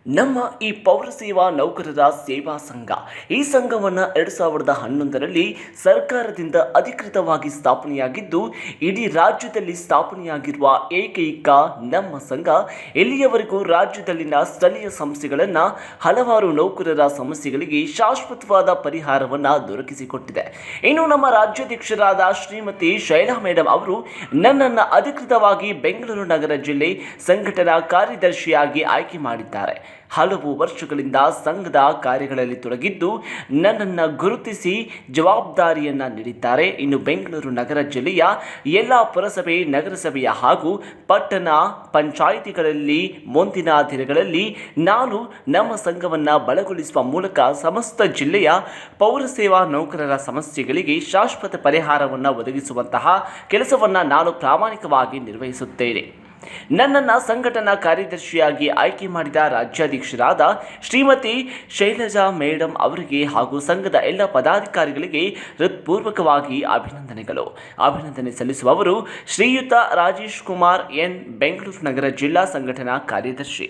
ನಮ್ಮ ಈ ಪೌರ ಸೇವಾ ನೌಕರರ ಸೇವಾ ಸಂಘ ಈ ಸಂಘವನ್ನು 2011ರಲ್ಲಿ ಸರ್ಕಾರದಿಂದ ಅಧಿಕೃತವಾಗಿ ಸ್ಥಾಪನೆಯಾಗಿದ್ದು ಇಡೀ ರಾಜ್ಯದಲ್ಲಿ ಸ್ಥಾಪನೆಯಾಗಿರುವ ಏಕೈಕ ನಮ್ಮ ಸಂಘ. ಇಲ್ಲಿಯವರೆಗೂ ರಾಜ್ಯದಲ್ಲಿನ ಸ್ಥಳೀಯ ಸಂಸ್ಥೆಗಳನ್ನು ಹಲವಾರು ನೌಕರರ ಸಮಸ್ಯೆಗಳಿಗೆ ಶಾಶ್ವತವಾದ ಪರಿಹಾರವನ್ನು ದೊರಕಿಸಿಕೊಟ್ಟಿದೆ. ಇನ್ನು ನಮ್ಮ ರಾಜ್ಯಾಧ್ಯಕ್ಷರಾದ ಶ್ರೀಮತಿ ಶೈಲಾ ಮೇಡಮ್ ಅವರು ನನ್ನನ್ನು ಅಧಿಕೃತವಾಗಿ ಬೆಂಗಳೂರು ನಗರ ಜಿಲ್ಲೆ ಸಂಘಟನಾ ಕಾರ್ಯದರ್ಶಿಯಾಗಿ ಆಯ್ಕೆ ಮಾಡಿದ್ದಾರೆ. ಹಲವು ವರ್ಷಗಳಿಂದ ಸಂಘದ ಕಾರ್ಯಗಳಲ್ಲಿ ತೊಡಗಿದ್ದು ನನ್ನನ್ನು ಗುರುತಿಸಿ ಜವಾಬ್ದಾರಿಯನ್ನು ನೀಡಿದ್ದಾರೆ. ಇನ್ನು ಬೆಂಗಳೂರು ನಗರ ಜಿಲ್ಲೆಯ ಎಲ್ಲ ಪುರಸಭೆ, ನಗರಸಭೆಯ ಹಾಗೂ ಪಟ್ಟಣ ಪಂಚಾಯಿತಿಗಳಲ್ಲಿ ಮುಂದಿನ ದಿನಗಳಲ್ಲಿ ನಾನು ನಮ್ಮ ಸಂಘವನ್ನು ಬಲಗೊಳಿಸುವ ಮೂಲಕ ಸಮಸ್ತ ಜಿಲ್ಲೆಯ ಪೌರಸೇವಾ ನೌಕರರ ಸಮಸ್ಯೆಗಳಿಗೆ ಶಾಶ್ವತ ಪರಿಹಾರವನ್ನು ಒದಗಿಸುವಂತಹ ಕೆಲಸವನ್ನು ನಾನು ಪ್ರಾಮಾಣಿಕವಾಗಿ ನಿರ್ವಹಿಸುತ್ತೇನೆ. ನನ್ನನ್ನು ಸಂಘಟನಾ ಕಾರ್ಯದರ್ಶಿಯಾಗಿ ಆಯ್ಕೆ ಮಾಡಿದ ರಾಜ್ಯಾಧ್ಯಕ್ಷರಾದ ಶ್ರೀಮತಿ ಶೈಲಜಾ ಮೇಡಮ್ ಅವರಿಗೆ ಹಾಗೂ ಸಂಘದ ಎಲ್ಲ ಪದಾಧಿಕಾರಿಗಳಿಗೆ ಹೃತ್ಪೂರ್ವಕವಾಗಿ ಅಭಿನಂದನೆ ಸಲ್ಲಿಸುವವರು ಶ್ರೀಯುತ ರಾಜೇಶ್ ಕುಮಾರ್ ಎನ್, ಬೆಂಗಳೂರು ನಗರ ಜಿಲ್ಲಾ ಸಂಘಟನಾ ಕಾರ್ಯದರ್ಶಿ.